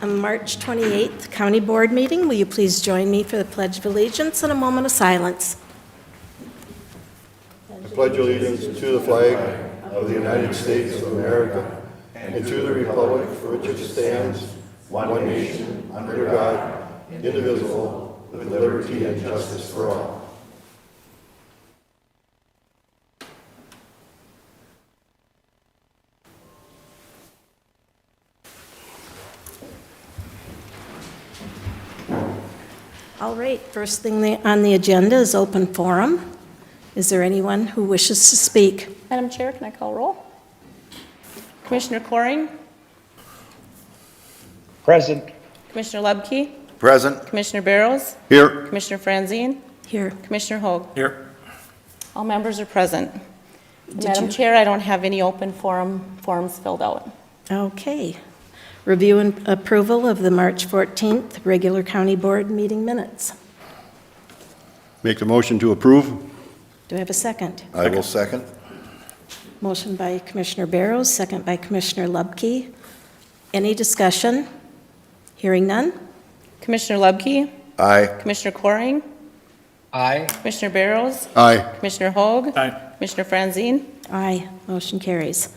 March 28th County Board meeting. Will you please join me for the Pledge of Allegiance and a moment of silence? I pledge allegiance to the flag of the United States of America and to the republic for which it stands, one nation, under God, indivisible, with liberty and justice for all. All right, first thing on the agenda is open forum. Is there anyone who wishes to speak? Madam Chair, can I call roll? Commissioner Coring? Present. Commissioner Lubke? Present. Commissioner Barrows? Here. Commissioner Franzine? Here. Commissioner Hoag? Here. All members are present. Madam Chair, I don't have any open forms filled out. Okay. Review and approval of the March 14th regular county board meeting minutes. Make the motion to approve. Do I have a second? I will second. Motion by Commissioner Barrows, second by Commissioner Lubke. Any discussion? Hearing none? Commissioner Lubke? Aye. Commissioner Coring? Aye. Commissioner Barrows? Aye. Commissioner Hoag? Aye. Commissioner Franzine? Aye. Motion carries.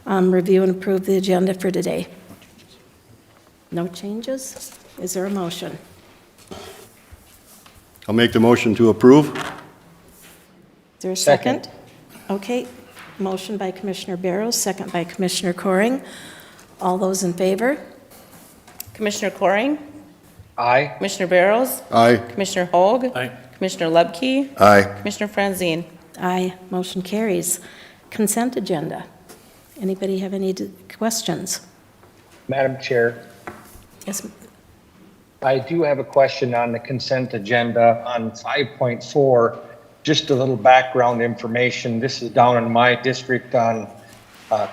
Review and approve the agenda for today. No changes? Is there a motion? I'll make the motion to approve. Is there a second? Okay. Motion by Commissioner Barrows, second by Commissioner Coring. All those in favor? Commissioner Coring? Aye. Commissioner Barrows? Aye. Commissioner Hoag? Aye. Commissioner Lubke? Aye. Commissioner Franzine? Aye. Motion carries. Consent agenda. Anybody have any questions? Madam Chair, Yes. I do have a question on the consent agenda on 5.4. Just a little background information. This is down in my district on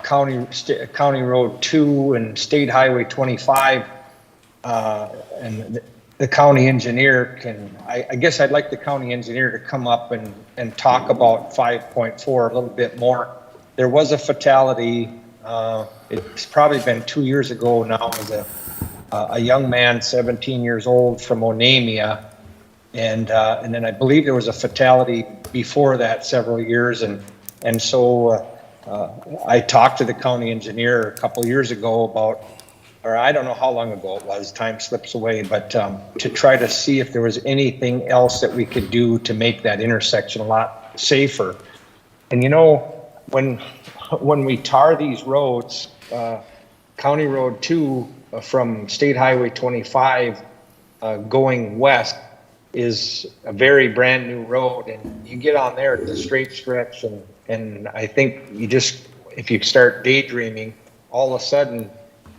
County Road 2 and State Highway 25. And the county engineer I guess I'd like the county engineer to come up and talk about 5.4 a little bit more. There was a fatality. It's probably been 2 years ago now. It was a young man, 17 years old, from Onamia, and then I believe there was a fatality before that several years, and so I talked to the county engineer a couple years ago about, or I don't know how long ago it was, time slips away, but to try to see if there was anything else that we could do to make that intersection a lot safer. And you know, when we tar these roads, County Road 2 from State Highway 25 going west is a very brand new road, and you get on there, it's a straight stretch, and I think if you start daydreaming, all of a sudden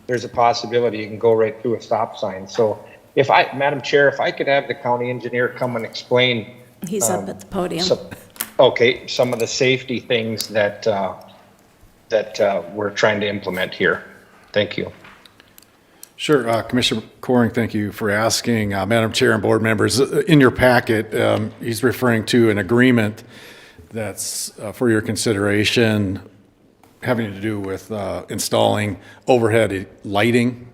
there's a possibility you can go right through a stop sign. So Madam Chair, if I could have the county engineer come and explain. He's up at the podium. Some of the safety things that we're trying to implement here. Thank you. Sure. Commissioner Coring, thank you for asking. Madam Chair and board members, in your packet, he's referring to an agreement that's for your consideration having to do with installing overhead lighting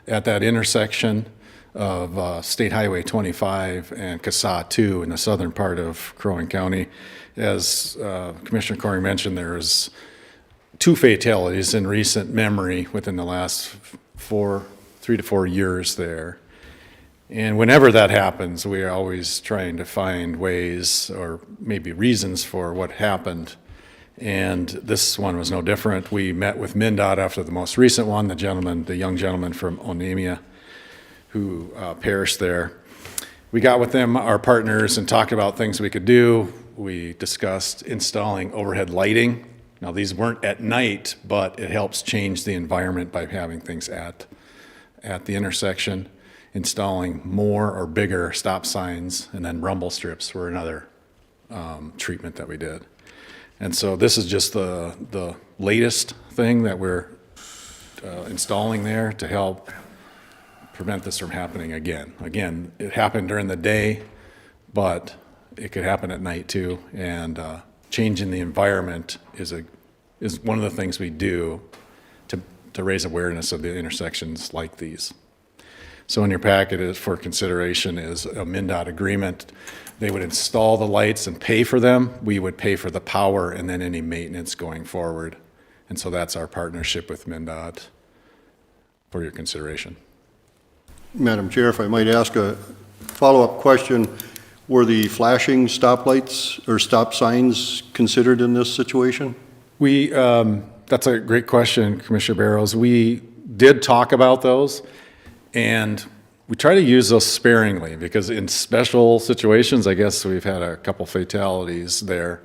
at that intersection of State Highway 25 and CSAH 2 in the southern part of Crow Wing County. As Commissioner Coring mentioned, there's 2 fatalities in recent memory within the last 3 to 4 years there. And whenever that happens, we are always trying to find ways or maybe reasons for what happened. And this one was no different. We met with MnDOT after the most recent one, the young gentleman from Onamia who perished there. We got with them, our partners, and talked about things we could do. We discussed installing overhead lighting. Now, these weren't at night, but it helps change the environment by having things at the intersection. Installing more or bigger stop signs, and then rumble strips were another treatment that we did. And so this is just the latest thing that we're installing there to help prevent this from happening again. Again, it happened during the day, but it could happen at night too. And changing the environment is one of the things we do to raise awareness of the intersections like these. So in your packet is for consideration is a MnDOT agreement. They would install the lights and pay for them. We would pay for the power and then any maintenance going forward. And so that's our partnership with MnDOT for your consideration. Madam Chair, if I might ask a follow-up question, were the flashing stoplights or stop signs considered in this situation? That's a great question, Commissioner Barrows. We did talk about those, and we try to use those sparingly because in special situations, I guess we've had a couple fatalities there.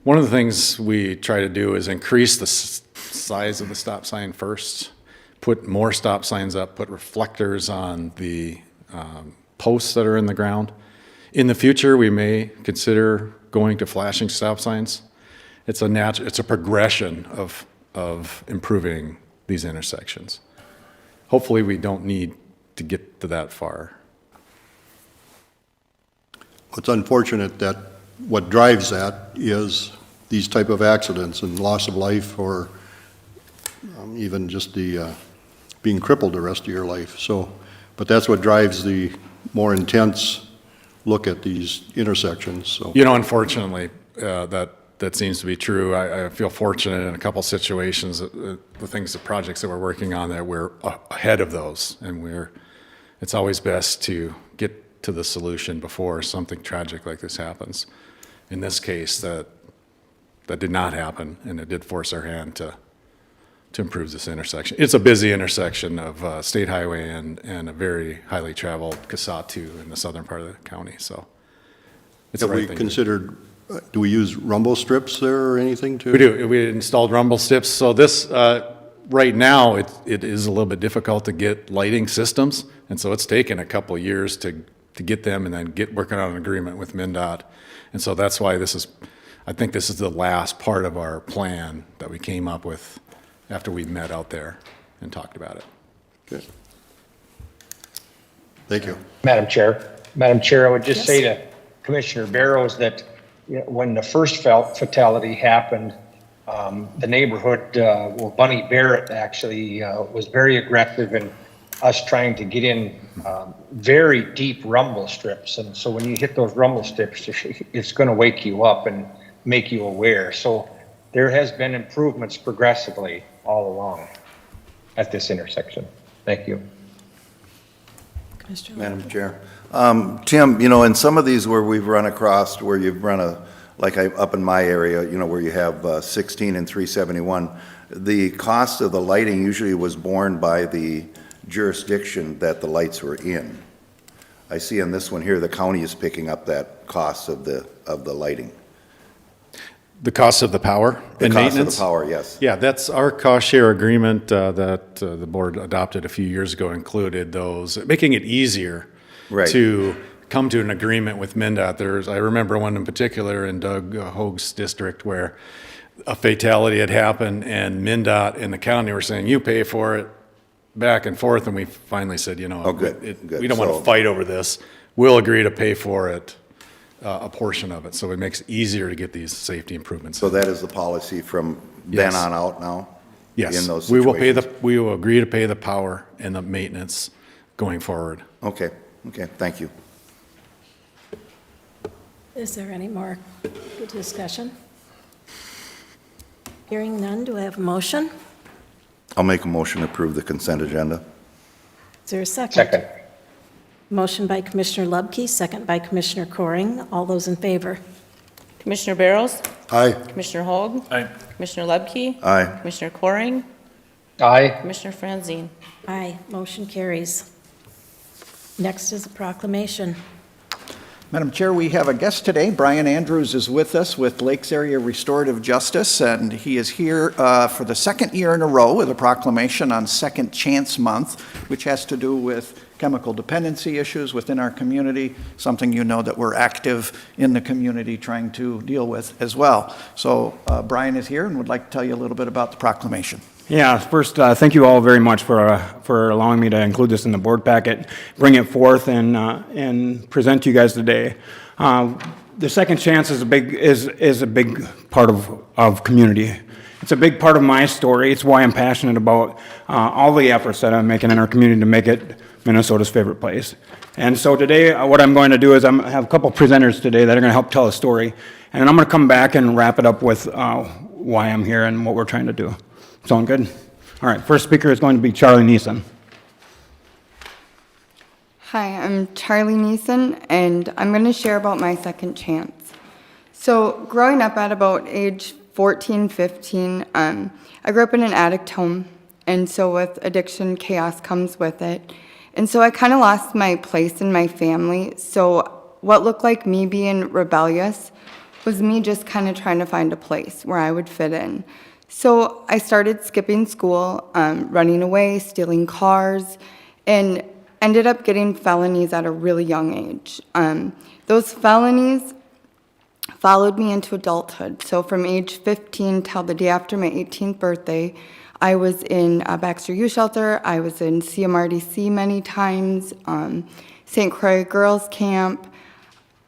One of the things we try to do is increase the size of the stop sign first, put more stop signs up, put reflectors on the posts that are in the ground. In the future, we may consider going to flashing stop signs. It's a progression of improving these intersections. Hopefully, we don't need to get to that far. It's unfortunate that what drives that is these type of accidents and loss of life, or even just the being crippled the rest of your life. So, but that's what drives the more intense look at these intersections. So, Unfortunately, that seems to be true. I feel fortunate in a couple situations, the projects that we're working on, that we're ahead of those, and it's always best to get to the solution before something tragic like this happens. In this case, that did not happen, and it did force our hand to improve this intersection. It's a busy intersection of State Highway and a very highly traveled Casatu in the southern part of the county, so it's the have right we thing to do. considered, do we use rumble strips there or anything to? We do. We installed rumble strips. So this, right now, it is a little bit difficult to get lighting systems, and so it's taken a couple of years to get them and then working on an agreement with MnDOT. And so that's why I think this is the last part of our plan that we came up with after we met out there and talked about it. Okay. Thank you. Madam Chair, I would just Yes. say to Commissioner Barrows that when the first fatality happened, the neighborhood, Bunny Barrett actually was very aggressive in us trying to get in very deep rumble strips. And so when you hit those rumble strips, it's going to wake you up and make you aware. So there has been improvements progressively all along at this intersection. Thank you. Commissioner Madam Chair. Tim, in some of these where we've run across, where you've run up in my area, where you have 16 and 371, the cost of the lighting usually was borne by the jurisdiction that the lights were in. I see on this one here, the county is picking up that cost of the lighting. The cost of the power The and cost maintenance? of the power, yes. Yeah, that's our cost share agreement that the board adopted a few years ago, included those, making it easier Right. to come to an agreement with MnDOT. I remember one in particular in Doug Hoag's district where a fatality had happened, and MnDOT and the county were saying, you pay for it, back and forth, and we finally said, Oh, good, good. we don't want to So- fight over this. We'll agree to pay for it, a portion of it, so it makes it easier to get these safety improvements. So that is the policy from Yes. then on out now? Yes, In those we will situations? we will agree to pay the power and the maintenance going forward. Okay, thank you. Is there any more discussion? Hearing none, do I have a motion? I'll make a motion to approve the consent agenda. Is there a second? Second. Motion by Commissioner Lubke, second by Commissioner Coring. All those in favor? Commissioner Barrows? Aye. Commissioner Hoag? Aye. Commissioner Lubke? Aye. Commissioner Coring? Aye. Commissioner Franzine? Aye, motion carries. Next is a proclamation. Madam Chair, we have a guest today. Brian Andrews is with us with Lakes Area Restorative Justice, and he is here for the second year in a row with a proclamation on Second Chance Month, which has to do with chemical dependency issues within our community, something that we're active in the community trying to deal with as well. So Brian is here and would like to tell you a little bit about the proclamation. Yeah, first, thank you all very much for allowing me to include this in the board packet, bring it forth, and present to you guys today. The Second Chance is a big part of community. It's a big part of my story. It's why I'm passionate about all the efforts that I'm making in our community to make it Minnesota's favorite place. And so today, what I'm going to do is I have a couple presenters today that are going to help tell a story. And then I'm going to come back and wrap it up with why I'm here and what we're trying to do. Sound good? All right, first speaker is going to be Charlie Neeson. Hi, I'm Charlie Neeson, and I'm going to share about my second chance. So growing up at about age 14, 15, I grew up in an addict home, and so with addiction, chaos comes with it. And so I kind of lost my place in my family. So what looked like me being rebellious was me just kind of trying to find a place where I would fit in. So I started skipping school, running away, stealing cars, and ended up getting felonies at a really young age. Those felonies followed me into adulthood. So from age 15 till the day after my 18th birthday, I was in Baxter Youth Shelter, I was in CMRDC many times, St. Croix Girls Camp,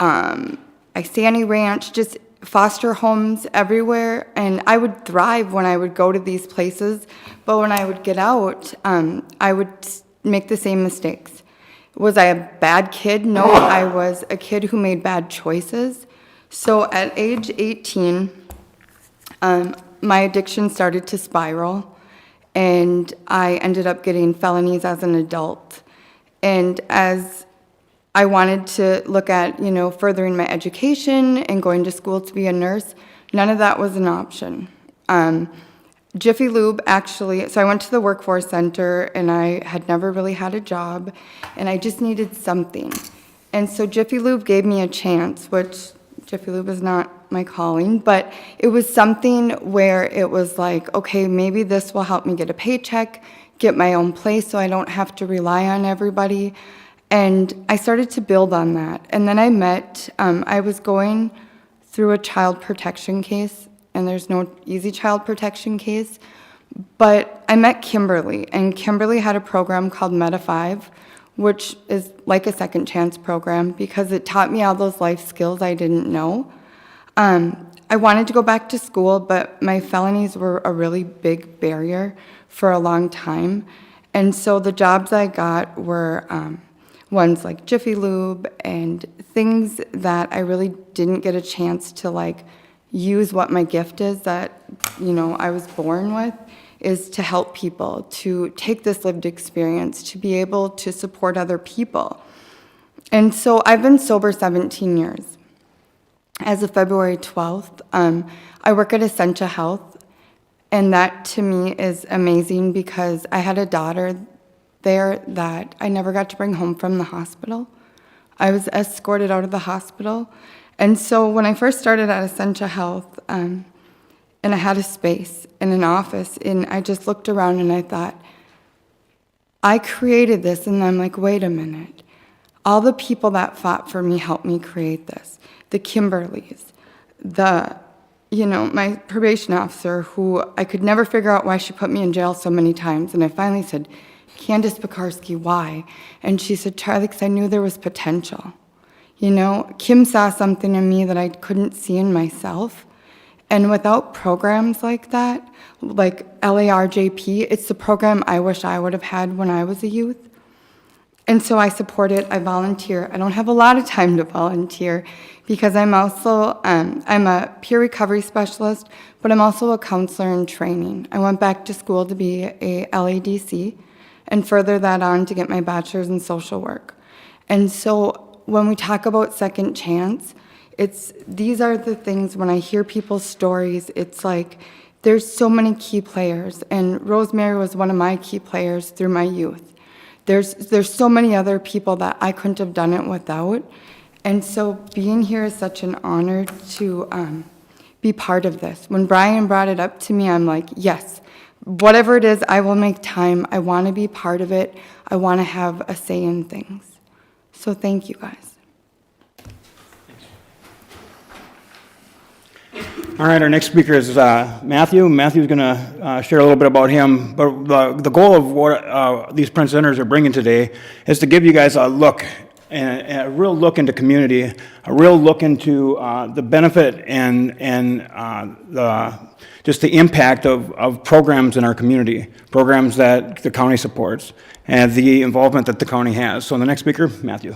Isani Ranch, just foster homes everywhere. And I would thrive when I would go to these places, but when I would get out, I would make the same mistakes. Was I a bad kid? No, I was a kid who made bad choices. So at age 18, my addiction started to spiral, and I ended up getting felonies as an adult. And as I wanted to look at, furthering my education and going to school to be a nurse, none of that was an option. Jiffy Lube actually, so I went to the workforce center and I had never really had a job and I just needed something. And so Jiffy Lube gave me a chance, which Jiffy Lube is not my calling, but it was something where it was like, okay, maybe this will help me get a paycheck, get my own place so I don't have to rely on everybody. And I started to build on that. And then I was going through a child protection case, and there's no easy child protection case, but I met Kimberly, and Kimberly had a program called Meta 5, which is like a second chance program because it taught me all those life skills I didn't know. I wanted to go back to school, but my felonies were a really big barrier for a long time. And so the jobs I got were ones like Jiffy Lube and things that I really didn't get a chance to use what my gift is that, I was born with, is to help people, to take this lived experience, to be able to support other people. And so I've been sober 17 years. As of February 12th, I work at Essentia Health, and that to me is amazing because I had a daughter there that I never got to bring home from the hospital. I was escorted out of the hospital. And so when I first started at Essentia Health, and I had a space in an office, and I just looked around and I thought, I created this, and I'm like, wait a minute. All the people that fought for me helped me create this. The Kimberlys, my probation officer, who I could never figure out why she put me in jail so many times, and I finally said, Candace Pekarsky, why? And she said, Charlie, because I knew there was potential. Kim saw something in me that I couldn't see in myself. And without programs like that, like LARJP, it's the program I wish I would have had when I was a youth. And so I support it, I volunteer. I don't have a lot of time to volunteer because I'm also, I'm a peer recovery specialist, but I'm also a counselor in training. I went back to school to be a LADC and further that on to get my bachelor's in social work. And so when we talk about second chance, these are the things, when I hear people's stories, it's like there's so many key players, and Rosemary was one of my key players through my youth. There's so many other people that I couldn't have done it without, and so being here is such an honor to be part of this. When Brian brought it up to me, I'm like, yes, whatever it is, I will make time. I want to be part of it. I want to have a say in things. So thank you, guys. All right, our next speaker is Matthew. Matthew's going to share a little bit about him. But the goal of what these presenters are bringing today is to give you guys a look and a real look into community, a real look into the benefit and just the impact of programs in our community, programs that the county supports, and the involvement that the county has. So the next speaker, Matthew.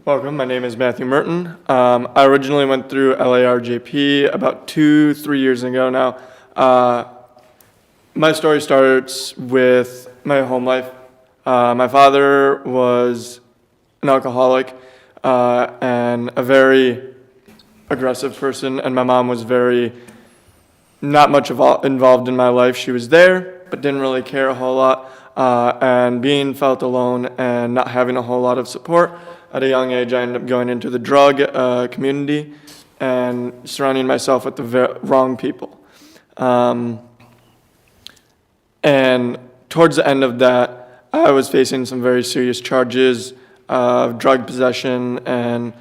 Welcome, my name is Matthew Merton. I originally went through LARJP about 2-3 years ago now. My story starts with my home life. My father was an alcoholic and a very aggressive person, and my mom was very not much involved in my life. She was there, but didn't really care a whole lot, and being felt alone and not having a whole lot of support. At a young age, I ended up going into the drug community and surrounding myself with the wrong people. And towards the end of that, I was facing some very serious charges of drug possession and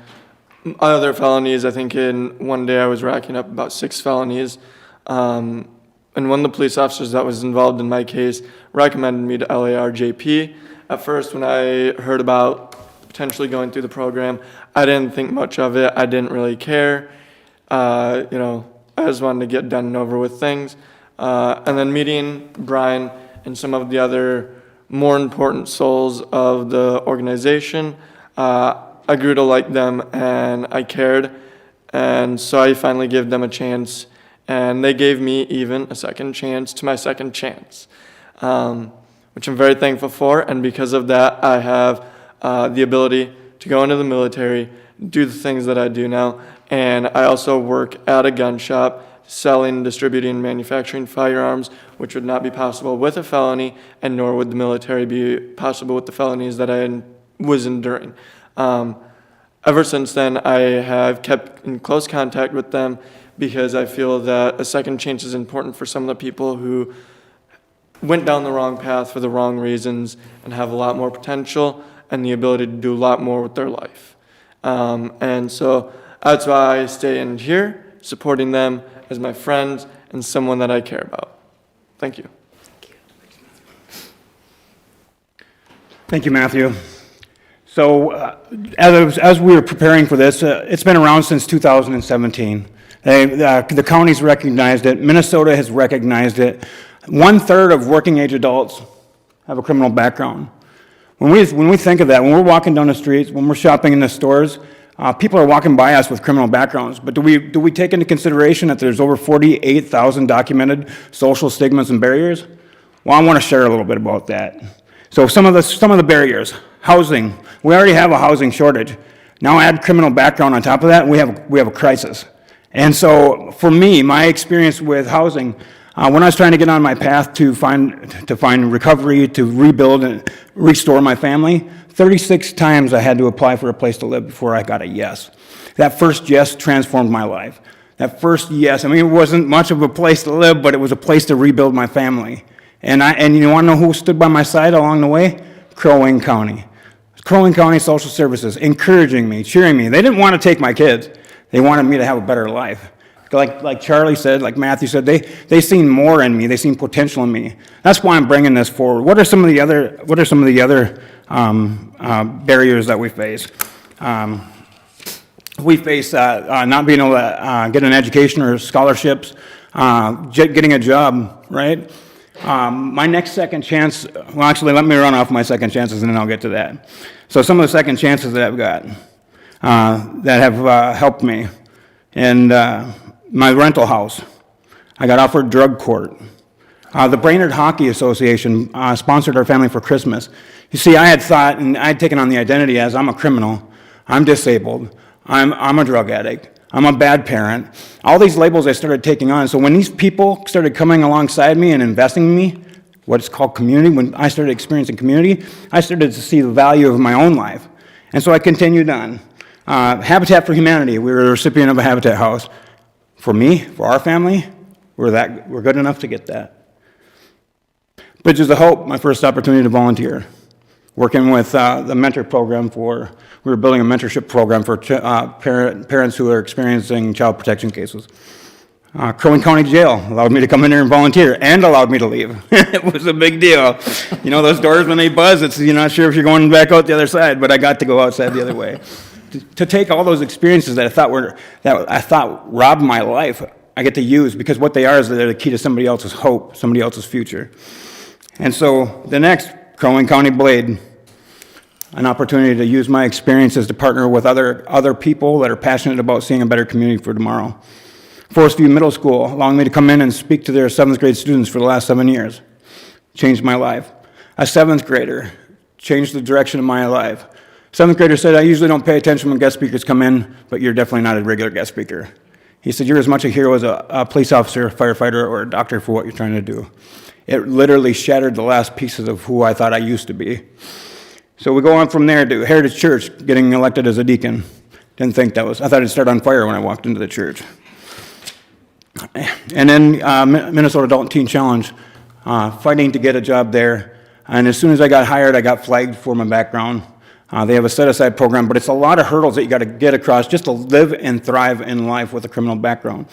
other felonies. I think in one day I was racking up about 6 felonies. And one of the police officers that was involved in my case recommended me to LARJP. At first, when I heard about potentially going through the program, I didn't think much of it. I didn't really care. I just wanted to get done and over with things. And then meeting Brian and some of the other more important souls of the organization, I grew to like them and I cared. And so I finally gave them a chance, and they gave me even a second chance to my second chance, which I'm very thankful for. And because of that, I have the ability to go into the military, do the things that I do now, and I also work at a gun shop selling, distributing, and manufacturing firearms, which would not be possible with a felony, and nor would the military be possible with the felonies that I was enduring. Ever since then, I have kept in close contact with them because I feel that a second chance is important for some of the people who went down the wrong path for the wrong reasons and have a lot more potential and the ability to do a lot more with their life. And so that's why I stay in here, supporting them as my friends and someone that I care about. Thank you. Thank you, Matthew. So as we were preparing for this, it's been around since 2017. The county's recognized it. Minnesota has recognized it. 1/3 of working age adults have a criminal background. When we think of that, when we're walking down the streets, when we're shopping in the stores, people are walking by us with criminal backgrounds. But do we take into consideration that there's over 48,000 documented social stigmas and barriers? Well, I want to share a little bit about that. So some of the barriers, housing. We already have a housing shortage. Now add criminal background on top of that, we have a crisis. And so for me, my experience with housing, when I was trying to get on my path to find recovery, to rebuild and restore my family, 36 times I had to apply for a place to live before I got a yes. That first yes transformed my life. That first yes, it wasn't much of a place to live, but it was a place to rebuild my family. And you want to know who stood by my side along the way? Crow Wing County. Crow Wing County Social Services, encouraging me, cheering me. They didn't want to take my kids. They wanted me to have a better life. Like Charlie said, like Matthew said, they seen more in me. They seen potential in me. That's why I'm bringing this forward. What are some of the other barriers that we face? We face not being able to get an education or scholarships, getting a job, right? My next second chance, well, actually, let me run off my second chances and then I'll get to that. So some of the second chances that I've got that have helped me. And my rental house, I got offered drug court. The Brainerd Hockey Association sponsored our family for Christmas. You see, I had thought, and I had taken on the identity as I'm a criminal, I'm disabled, I'm a drug addict, I'm a bad parent. All these labels I started taking on. So when these people started coming alongside me and investing in me, what's called community, when I started experiencing community, I started to see the value of my own life. And so I continued on. Habitat for Humanity, we were a recipient of a Habitat house. For me, for our family, we're good enough to get that. Bridges of Hope, my first opportunity to volunteer. Working with the mentor program we were building a mentorship program for parents who are experiencing child protection cases. Crow Wing County Jail allowed me to come in there and volunteer and allowed me to leave. It was a big deal. You know, those doors, when they buzz, you're not sure if you're going back out the other side, but I got to go outside the other way. To take all those experiences that I thought robbed my life, I get to use, because what they are is they're the key to somebody else's hope, somebody else's future. And so the next Crow Wing County Blade, an opportunity to use my experiences to partner with other people that are passionate about seeing a better community for tomorrow. Forest View Middle School, allowing me to come in and speak to their 7th grade students for the last 7 years. Changed my life. A 7th grader changed the direction of my life. 7th grader said, I usually don't pay attention when guest speakers come in, but you're definitely not a regular guest speaker. He said, you're as much a hero as a police officer, firefighter, or a doctor for what you're trying to do. It literally shattered the last pieces of who I thought I used to be. So we go on from there to Heritage Church, getting elected as a deacon. I thought it'd start on fire when I walked into the church. And then Minnesota Adult and Teen Challenge, fighting to get a job there. And as soon as I got hired, I got flagged for my background. They have a set-aside program, but it's a lot of hurdles that you got to get across just to live and thrive in life with a criminal background.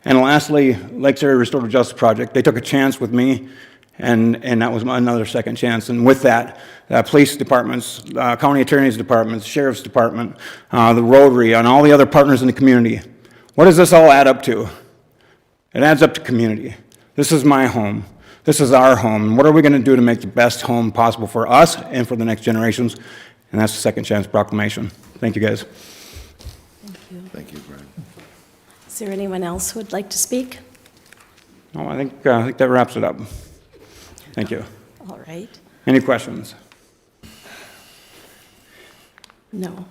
And lastly, Lakes Area Restorative Justice Project. They took a chance with me, and that was another second chance. And with that, police departments, county attorney's departments, sheriff's department, the Rotary, and all the other partners in the community. What does this all add up to? It adds up to community. This is my home. This is our home. What are we going to do to make the best home possible for us and for the next generations? And that's the Second Chance Proclamation. Thank you, guys. Thank you, Brian. Is there anyone else who would like to speak? No, I think that wraps it up. Thank you. All right. Any questions? No.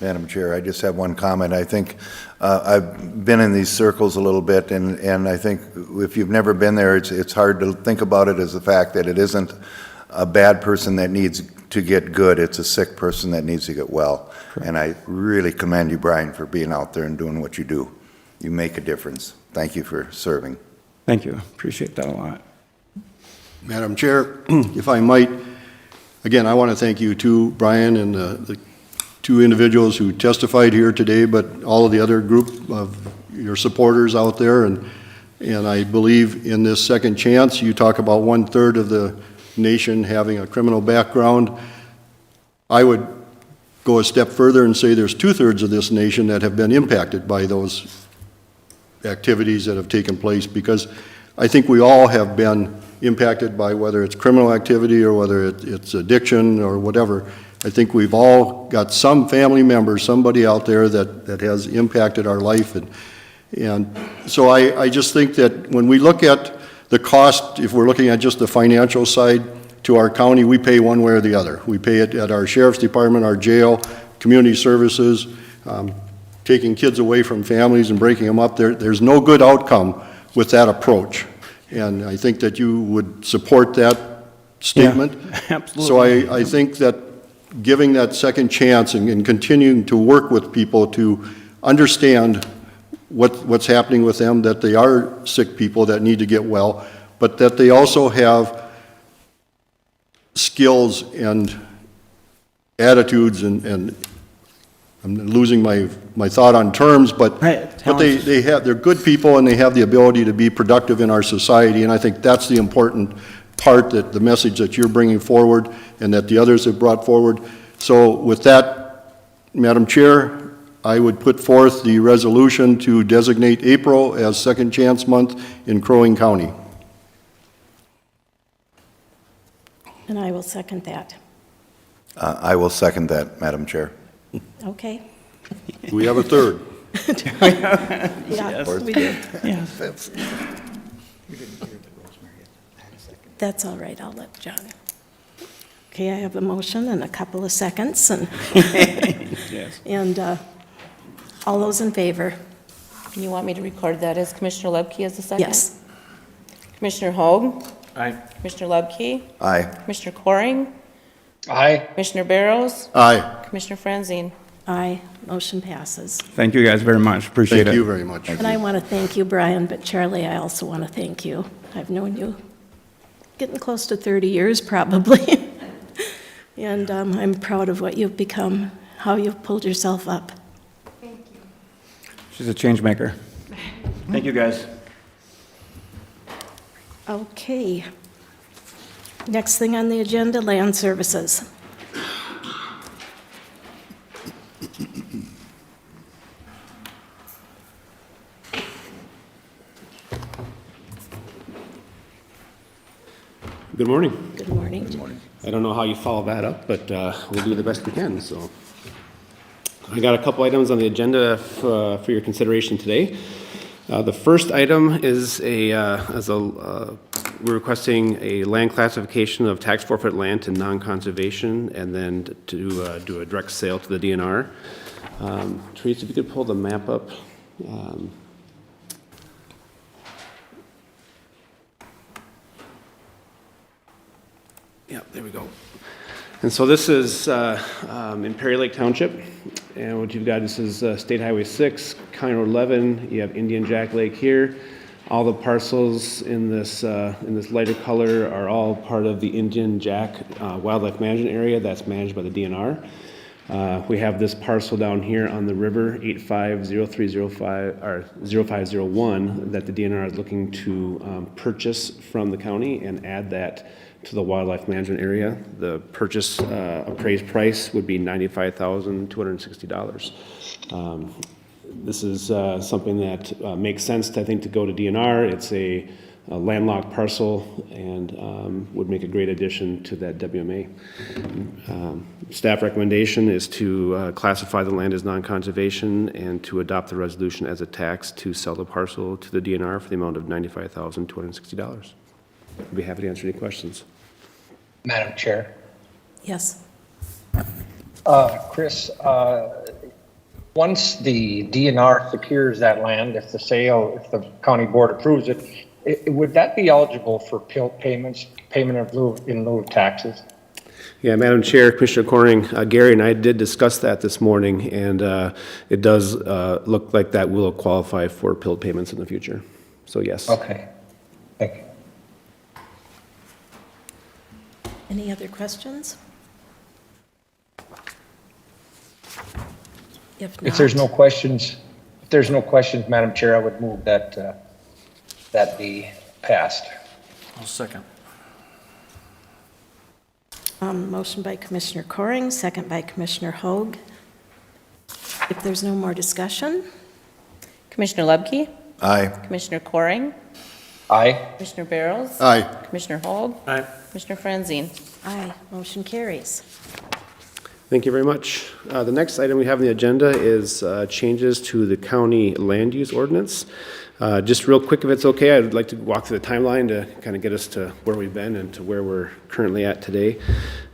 Madam Chair, I just have one comment. I think I've been in these circles a little bit, and I think if you've never been there, it's hard to think about it as the fact that it isn't a bad person that needs to get good, it's a sick person that needs to get well. Correct. And I really commend you, Brian, for being out there and doing what you do. You make a difference. Thank you for serving. Thank you. Appreciate that a lot. Madam Chair, if I might, again, I want to thank you too, Brian, and the two individuals who testified here today, but all of the other group of your supporters out there. And I believe in this second chance, you talk about 1/3 of the nation having a criminal background. I would go a step further and say there's 2/3 of this nation that have been impacted by those activities that have taken place, because I think we all have been impacted by whether it's criminal activity or whether it's addiction or whatever. I think we've all got some family member, somebody out there that has impacted our life. And so I just think that when we look at the cost, if we're looking at just the financial side to our county, we pay one way or the other. We pay it at our sheriff's department, our jail, community services, taking kids away from families and breaking them up. There's no good outcome with that approach. And I think that you would support that statement. Yeah, absolutely. So I think that giving that second chance and continuing to work with people to understand what's happening with them, that they are sick people that need to get well, but that they also have skills and attitudes and I'm losing my thought on terms, but they're good people and they have the ability to be productive in our society, and I think that's the important part, that the message that you're bringing forward and that the others have brought forward. So with that, Madam Chair, I would put forth the resolution to designate April as Second Chance Month in Crow Wing County. And I will second that. I will second that, Madam Chair. Okay. Do we have a third? Yeah, we do. That's all right, I'll let John. Okay, I have a motion and a couple of seconds, and, and all those in favor? You want me to record that as Commissioner Lebke as the second? Yes. Commissioner Hoag? Aye. Commissioner Lebke? Aye. Commissioner Coring? Aye. Commissioner Barrows? Aye. Commissioner Franzine? Aye, motion passes. Thank you guys very much. Appreciate it. Thank you very much. And I want to thank you, Brian, but Charlie, I also want to thank you. I've known you getting close to 30 years, probably. And I'm proud of what you've become, how you've pulled yourself up. She's a change maker. Thank you, guys. Okay. Next thing on the agenda, land services. Good morning. Good morning. I don't know how you follow that up, but we'll do the best we can, so. I got a couple items on the agenda for your consideration today. The first item is we're requesting a land classification of tax forfeit land to non-conservation and then to do a direct sale to the DNR. Teresa, if you could pull the map up. Yeah, there we go. And so this is in Perry Lake Township, and what you've got, this is State Highway 6, County Road 11, you have Indian Jack Lake here. All the parcels in this lighter color are all part of the Indian Jack Wildlife Management Area that's managed by the DNR. We have this parcel down here on the river, 850305, or 0501, that the DNR is looking to purchase from the county and add that to the wildlife management area. The purchase appraised price would be $95,260. This is something that makes sense, I think, to go to DNR. It's a landlocked parcel and would make a great addition to that WMA. Staff recommendation is to classify the land as non-conservation and to adopt the resolution as a tax to sell the parcel to the DNR for the amount of $95,260. I'd be happy to answer any questions. Madam Chair. Yes. Chris, once the DNR secures that land, if the county board approves it, would that be eligible for payment in lieu of taxes? Yeah, Madam Chair, Commissioner Coring, Gary and I did discuss that this morning, and it does look like that will qualify for PILT payments in the future. So yes. Okay. Thank you. Any other questions? If not, If there's no questions, Madam Chair, I would move that that be passed. I'll second. Motion by Commissioner Coring, second by Commissioner Hoag. If there's no more discussion, Commissioner Lebke? Aye. Commissioner Coring? Aye. Commissioner Barrows? Aye. Commissioner Hall? Aye. Commissioner Franzine? aye, motion carries. Thank you very much. The next item we have on the agenda is changes to the county land use ordinance. Just real quick, if it's okay, I'd like to walk through the timeline to kind of get us to where we've been and to where we're currently at today.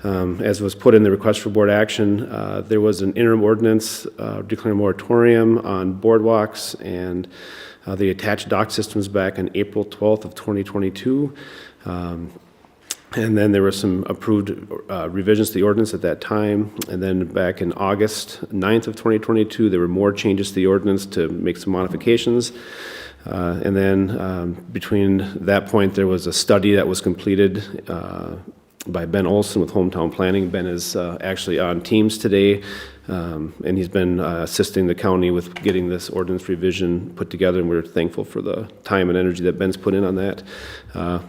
As was put in the request for board action, there was an interim ordinance declaring a moratorium on boardwalks and the attached dock systems back on April 12th of 2022. And then there were some approved revisions to the ordinance at that time. And then back in August 9th of 2022, there were more changes to the ordinance to make some modifications. And then between that point, there was a study that was completed by Ben Olson with Hometown Planning. Ben is actually on Teams today, and he's been assisting the county with getting this ordinance revision put together, and we're thankful for the time and energy that Ben's put in on that.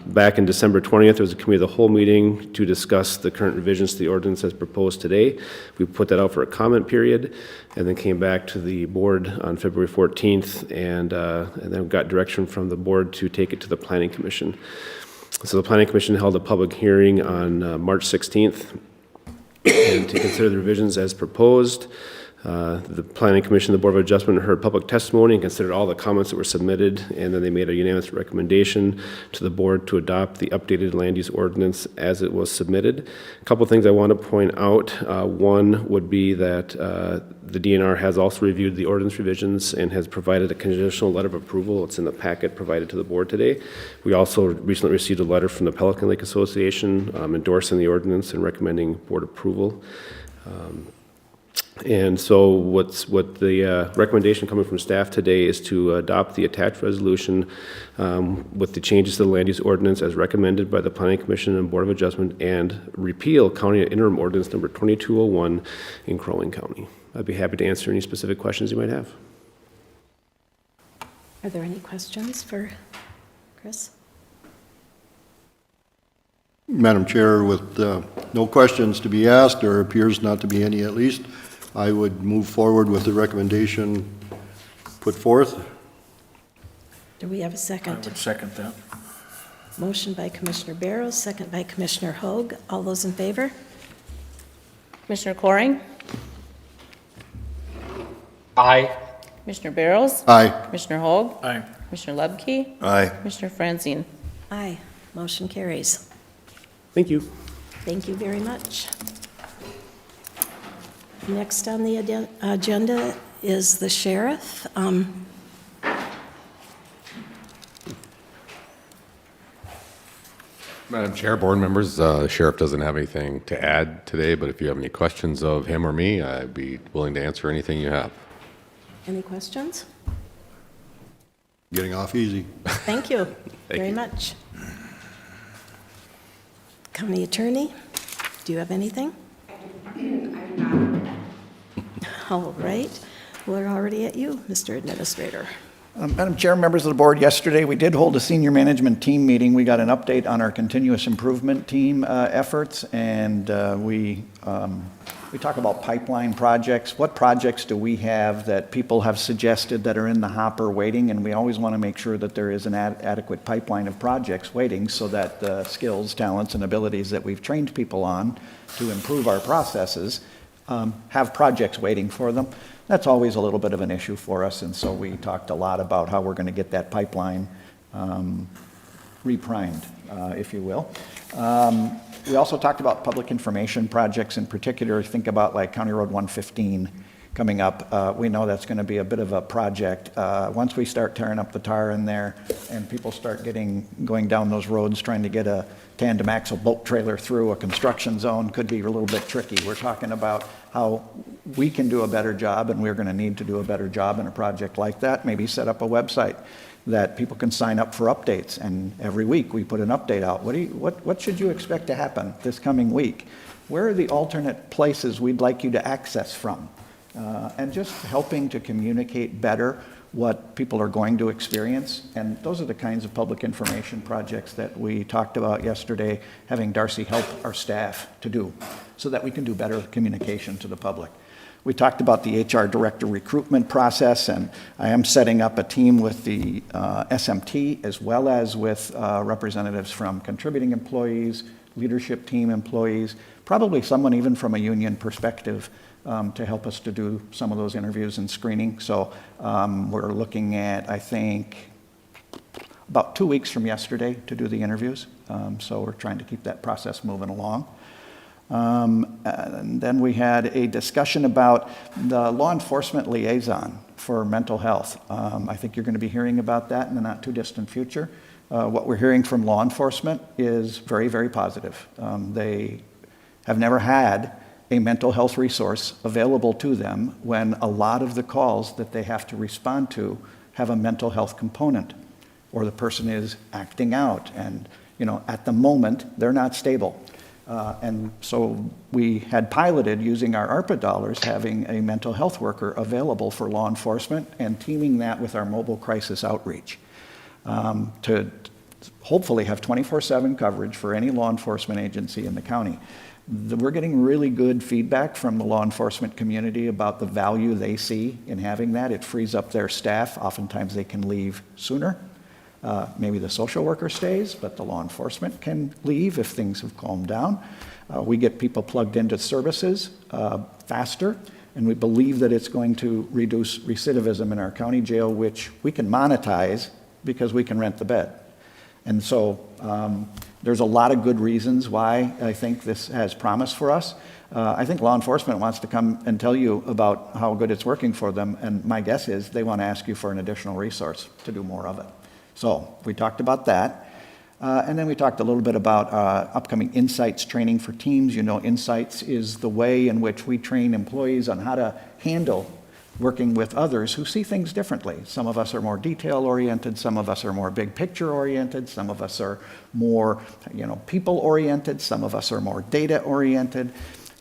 Back in December 20th, there was a committee of the whole meeting to discuss the current revisions to the ordinance as proposed today. We put that out for a comment period, and then came back to the board on February 14th, and then got direction from the board to take it to the Planning Commission. So the Planning Commission held a public hearing on March 16th and to consider the revisions as proposed. The Planning Commission, the Board of Adjustment heard public testimony and considered all the comments that were submitted, and then they made a unanimous recommendation to the board to adopt the updated land use ordinance as it was submitted. A couple of things I want to point out. One would be that the DNR has also reviewed the ordinance revisions and has provided a conditional letter of approval. It's in the packet provided to the board today. We also recently received a letter from the Pelican Lake Association endorsing the ordinance and recommending board approval. And so what the recommendation coming from staff today is to adopt the attached resolution with the changes to the land use ordinance as recommended by the Planning Commission and Board of Adjustment, and repeal County Interim Ordinance number 2201 in Crow Wing County. I'd be happy to answer any specific questions you might have. Are there any questions for Chris? Madam Chair, with no questions to be asked, or appears not to be any at least, I would move forward with the recommendation put forth. Do we have a second? I would second that. Motion by Commissioner Barrows, second by Commissioner Hoag. All those in favor? Commissioner Coring? Aye. Commissioner Barrows? Aye. Commissioner Hoag? Aye. Commissioner Lubke? Aye. Commissioner Francine? Aye. Motion carries. Thank you. Thank you very much. Next on the agenda is the sheriff. Madam Chair, board members, the sheriff doesn't have anything to add today, but if you have any questions of him or me, I'd be willing to answer anything you have. Any questions? Getting off easy. Thank you very you. much. County Attorney, do you have anything? All right. We're already at you, Mr. Administrator. Madam Chair, members of the board, yesterday we did hold a senior management team meeting. We got an update on our continuous improvement team efforts, and we talk about pipeline projects. What projects do we have that people have suggested that are in the hopper waiting? And we always want to make sure that there is an adequate pipeline of projects waiting so that the skills, talents, and abilities that we've trained people on to improve our processes have projects waiting for them. That's always a little bit of an issue for us, and so we talked a lot about how we're going to get that pipeline reprimed, if you will. We also talked about public information projects in particular. Think about like County Road 115 coming up. We know that's going to be a bit of a project. Once we start tearing up the tar in there and people start going down those roads trying to get a tandem axle boat trailer through a construction zone, could be a little bit tricky. We're talking about how we can do a better job, and we're going to need to do a better job in a project like that. Maybe set up a website that people can sign up for updates, and every week we put an update out. What should you expect to happen this coming week? Where are the alternate places we'd like you to access from? And just helping to communicate better what people are going to experience. And those are the kinds of public information projects that we talked about yesterday, having Darcy help our staff to do so that we can do better communication to the public. We talked about the HR director recruitment process, and I am setting up a team with the SMT as well as with representatives from contributing employees, leadership team employees, probably someone even from a union perspective to help us to do some of those interviews and screening. So we're looking at, I think, about 2 weeks from yesterday to do the interviews. So we're trying to keep that process moving along. And then we had a discussion about the law enforcement liaison for mental health. I think you're going to be hearing about that in the not too distant future. What we're hearing from law enforcement is very, very positive. They have never had a mental health resource available to them when a lot of the calls that they have to respond to have a mental health component, or the person is acting out, and at the moment they're not stable. And so we had piloted using our ARPA dollars, having a mental health worker available for law enforcement and teaming that with our mobile crisis outreach to hopefully have 24/7 coverage for any law enforcement agency in the county. We're getting really good feedback from the law enforcement community about the value they see in having that. It frees up their staff. Oftentimes they can leave sooner. Maybe the social worker stays, but the law enforcement can leave if things have calmed down. We get people plugged into services faster, and we believe that it's going to reduce recidivism in our county jail, which we can monetize because we can rent the bed. And so there's a lot of good reasons why I think this has promise for us. I think law enforcement wants to come and tell you about how good it's working for them, and my guess is they want to ask you for an additional resource to do more of it. So we talked about that. And then we talked a little bit about upcoming Insights training for teams. Insights is the way in which we train employees on how to handle working with others who see things differently. Some of us are more detail-oriented, some of us are more big-picture-oriented, some of us are more people-oriented, some of us are more data-oriented.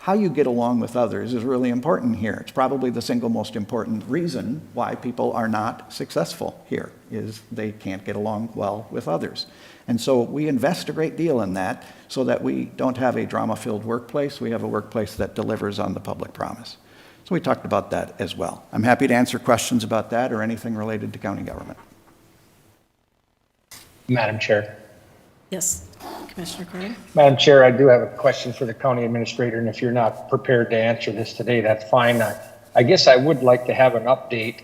How you get along with others is really important here. It's probably the single most important reason why people are not successful here, is they can't get along well with others. And so we invest a great deal in that so that we don't have a drama-filled workplace. We have a workplace that delivers on the public promise. So we talked about that as well. I'm happy to answer questions about that or anything related to county government. Madam Chair. Yes, Commissioner Corning? Madam Chair, I do have a question for the county administrator, and if you're not prepared to answer this today, that's fine. I guess I would like to have an update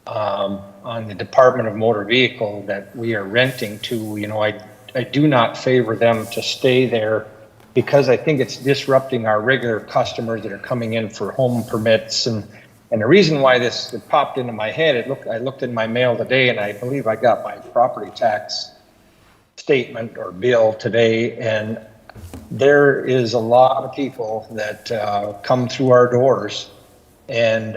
on the Department of Motor Vehicle that we are renting to. You know, I do not favor them to stay there because I think it's disrupting our regular customers that are coming in for home permits. And the reason why this popped into my head, I looked in my mail today, and I believe I got my property tax statement or bill today, and there is a lot of people that come through our doors, and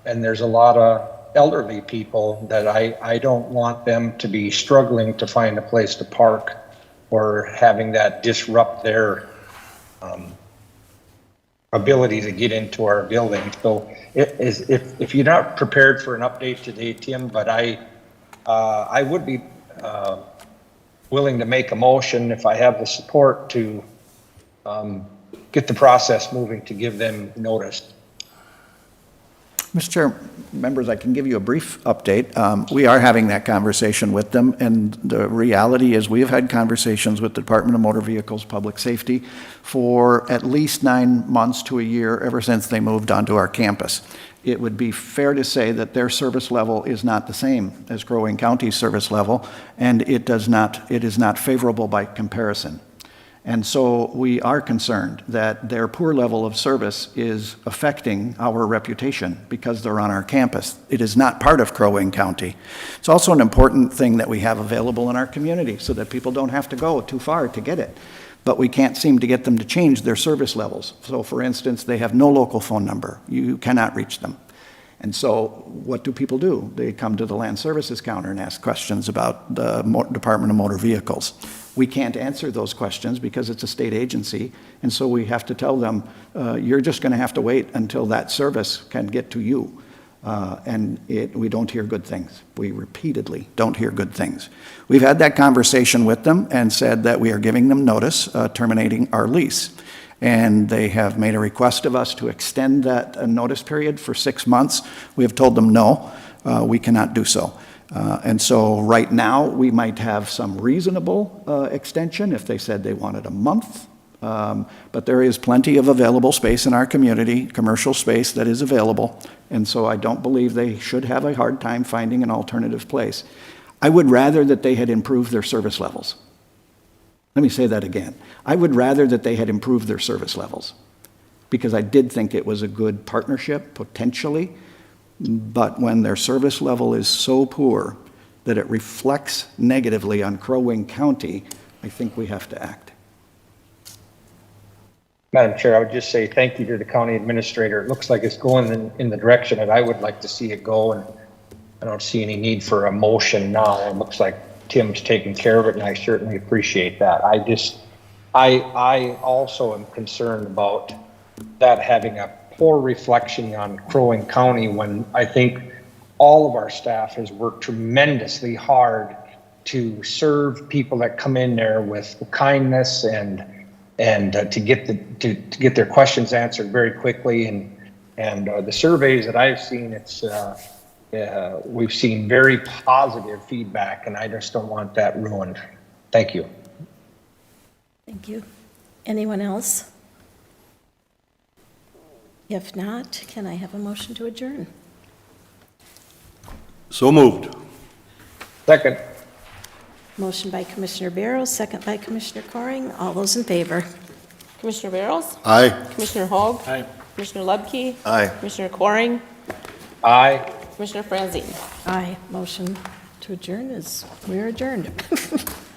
there's a lot of elderly people that I don't want them to be struggling to find a place to park or having that disrupt their ability to get into our building. So if you're not prepared for an update today, Tim, but I would be willing to make a motion if I have the support to get the process moving to give them notice. Mr. Chair, members, I can give you a brief update. We are having that conversation with them, and the reality is we have had conversations with the Department of Motor Vehicles Public Safety for at least 9 months to a year ever since they moved onto our campus. It would be fair to say that their service level is not the same as Crow Wing County's service level, and it is not favorable by comparison. And so we are concerned that their poor level of service is affecting our reputation because they're on our campus. It is not part of Crow Wing County. It's also an important thing that we have available in our community so that people don't have to go too far to get it. But we can't seem to get them to change their service levels. So for instance, they have no local phone number. You cannot reach them. And so what do people do? They come to the land services counter and ask questions about the Department of Motor Vehicles. We can't answer those questions because it's a state agency. And so we have to tell them, you're just going to have to wait until that service can get to you. We don't hear good things. We repeatedly don't hear good things. We've had that conversation with them and said that we are giving them notice, terminating our lease. And they have made a request of us to extend that notice period for 6 months. We have told them no, we cannot do so. And so right now, we might have some reasonable extension if they said they wanted a month. But there is plenty of available space in our community, commercial space that is available. And so I don't believe they should have a hard time finding an alternative place. I would rather that they had improved their service levels. Let me say that again. I would rather that they had improved their service levels because I did think it was a good partnership, potentially. But when their service level is so poor that it reflects negatively on Crow Wing County, I think we have to act. Madam Chair, I would just say thank you to the county administrator. It looks like it's going in the direction that I would like to see it go, and I don't see any need for a motion now. It looks like Tim's taking care of it, and I certainly appreciate that. I also am concerned about that having a poor reflection on Crow Wing County when I think all of our staff has worked tremendously hard to serve people that come in there with kindness and to get their questions answered very quickly. And the surveys that I've seen, we've seen very positive feedback, and I just don't want that ruined. Thank you. Thank you. Anyone else? If not, can I have a motion to adjourn? So moved. Second. Motion by Commissioner Barrows, second by Commissioner Coring. All those in favor? Commissioner Barrows? Aye. Commissioner Hogg? Aye. Commissioner Lubke? Aye. Commissioner Coring? Aye. Commissioner Franzine? Aye. Motion to adjourn we're adjourned.